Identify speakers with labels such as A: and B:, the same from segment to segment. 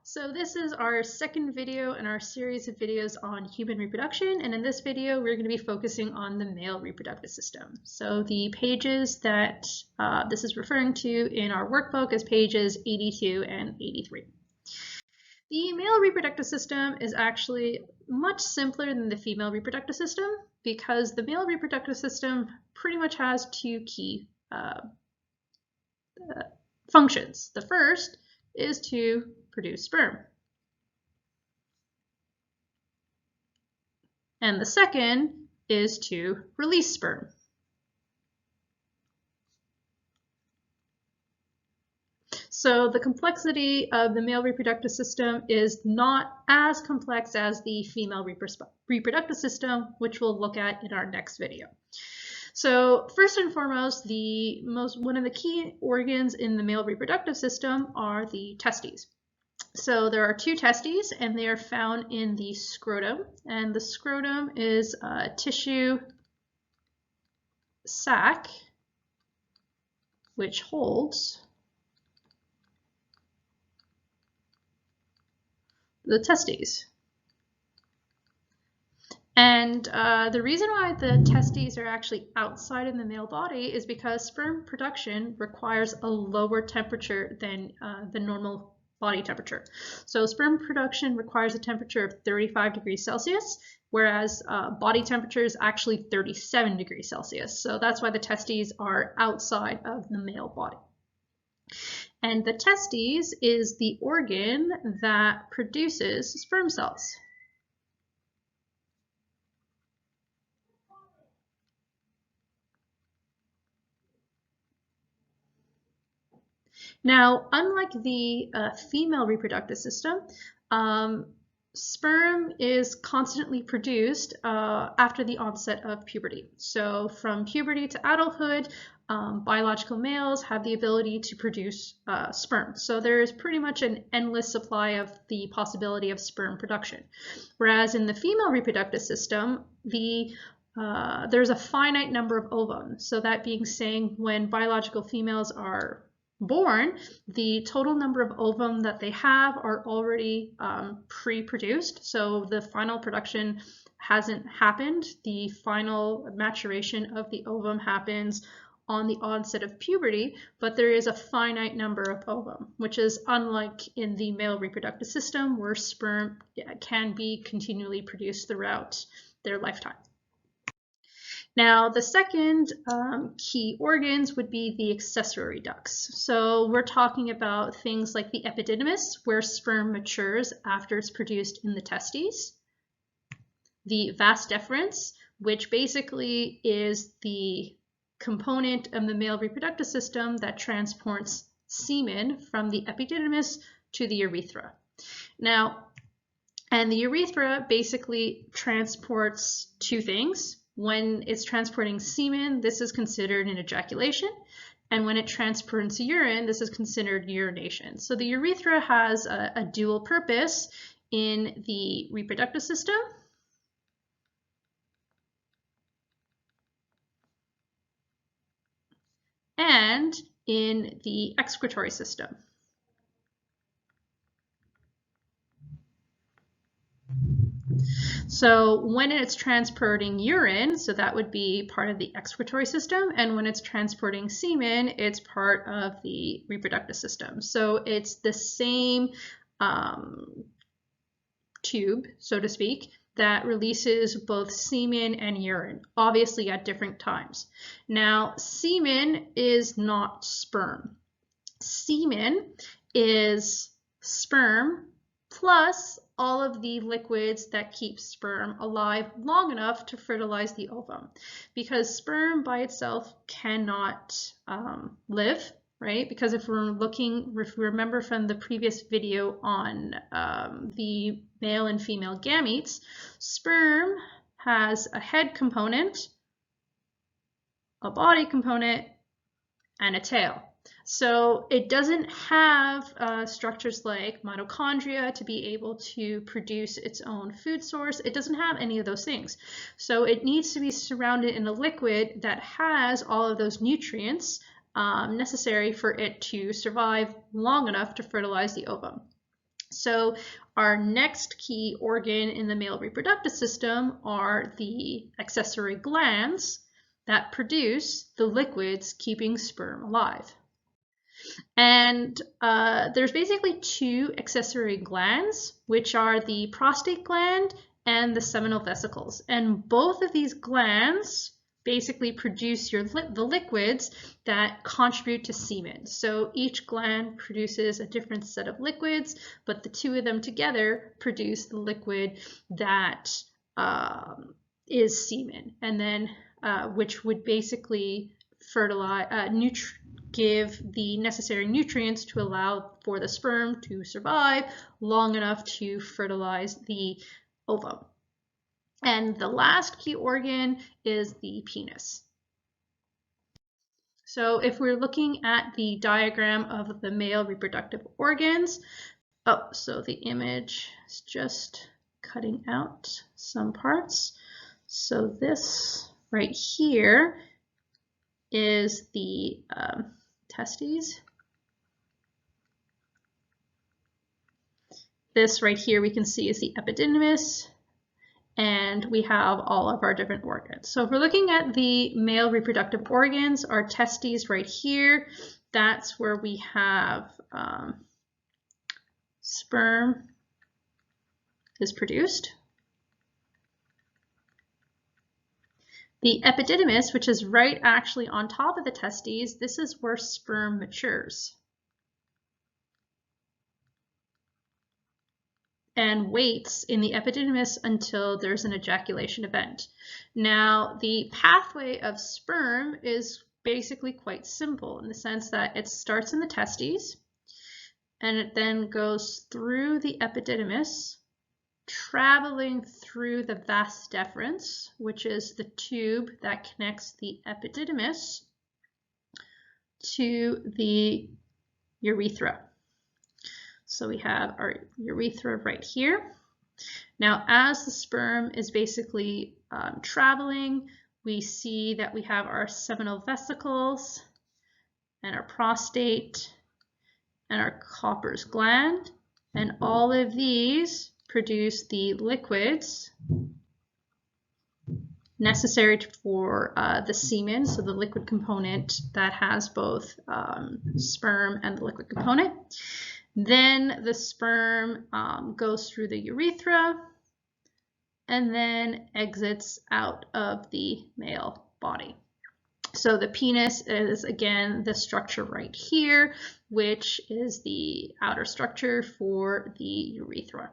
A: So this is our second video in our series of videos on human reproduction, and in this video we're going to be focusing on the male reproductive system. So the pages that this is referring to in our workbook is pages 82 and 83. The male reproductive system is actually much simpler than the female reproductive system because the male reproductive system pretty much has two key functions. The first is to produce sperm. And the second is to release sperm. So the complexity of the male reproductive system is not as complex as the female reproductive system, which we'll look at in our next video. So first and foremost, one of the key organs in the male reproductive system are the testes. So there are two testes, and they are found in the scrotum, and the scrotum is a tissue sac which holds the testes. And the reason why the testes are actually outside in the male body is because sperm production requires a lower temperature than the normal body temperature. So sperm production requires a temperature of 35 degrees Celsius, whereas body temperature is actually 37 degrees Celsius. So that's why the testes are outside of the male body. And the testes is the organ that produces sperm cells. Now, unlike the female reproductive system, sperm is constantly produced after the onset of puberty. So from puberty to adulthood, biological males have the ability to produce sperm. So there is pretty much an endless supply of the possibility of sperm production. Whereas in the female reproductive system, there's a finite number of ovum. So that being saying, when biological females are born, the total number of ovum that they have are already pre-produced. So the final production hasn't happened. The final maturation of the ovum happens on the onset of puberty, but there is a finite number of ovum, which is unlike in the male reproductive system where sperm can be continually produced throughout their lifetime. Now, the second key organs would be the accessory ducts. So we're talking about things like the epididymis, where sperm matures after it's produced in the testes. The vas deferens, which basically is the component of the male reproductive system that transports semen from the epididymis to the urethra. Now, and the urethra basically transports two things. When it's transporting semen, this is considered an ejaculation. And when it transports urine, this is considered urination. So the urethra has a dual purpose in the reproductive system and in the excretory system. So when it's transporting urine, so that would be part of the excretory system, and when it's transporting semen, it's part of the reproductive system. So it's the same tube, so to speak, that releases both semen and urine, obviously at different times. Now, semen is not sperm. Semen is sperm plus all of the liquids that keep sperm alive long enough to fertilize the ovum. Because sperm by itself cannot live, right? Because if we remember from the previous video on the male and female gametes, sperm has a head component, a body component, and a tail. So it doesn't have structures like mitochondria to be able to produce its own food source. It doesn't have any of those things. So it needs to be surrounded in a liquid that has all of those nutrients necessary for it to survive long enough to fertilize the ovum. So our next key organ in the male reproductive system are the accessory glands that produce the liquids keeping sperm alive. And there's basically two accessory glands, which are the prostate gland and the seminal vesicles. And both of these glands basically produce the liquids that contribute to semen. So each gland produces a different set of liquids, but the two of them together produce the liquid that is semen, and then which would basically fertilize, give the necessary nutrients to allow for the sperm to survive long enough to fertilize the ovum. And the last key organ is the penis. So if we're looking at the diagram of the male reproductive organs, so the image is just cutting out some parts. So this right here is the testes. This right here we can see is the epididymis, and we have all of our different organs. So if we're looking at the male reproductive organs, our testes right here, that's where we have sperm is produced. The epididymis, which is right actually on top of the testes, this is where sperm matures and waits in the epididymis until there's an ejaculation event. Now, the pathway of sperm is basically quite simple in the sense that it starts in the testes and it then goes through the epididymis, traveling through the vas deferens, which is the tube that connects the epididymis to the urethra. So we have our urethra right here. Now, as the sperm is basically traveling, we see that we have our seminal vesicles and our prostate and our Copper's gland, and all of these produce the liquids necessary for the semen, so the liquid component that has both sperm and the liquid component. Then the sperm goes through the urethra and then exits out of the male body. So the penis is, again, the structure right here, which is the outer structure for the urethra.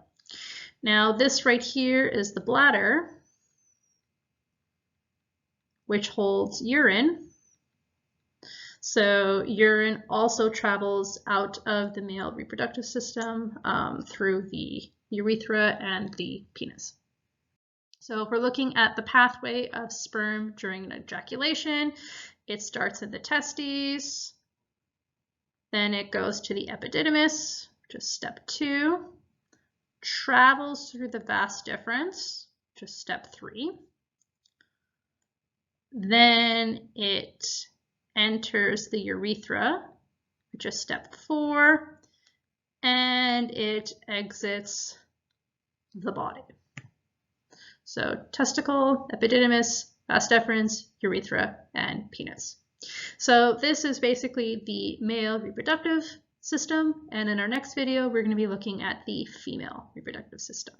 A: Now, this right here is the bladder, which holds urine. So urine also travels out of the male reproductive system through the urethra and the penis. So if we're looking at the pathway of sperm during an ejaculation, it starts in the testes, then it goes to the epididymis, which is step 2, travels through the vas deferens, which is step 3, then it enters the urethra, which is step 4, and it exits the body. So testicle, epididymis, vas deferens, urethra, and penis. So this is basically the male reproductive system, and in our next video, we're going to be looking at the female reproductive system.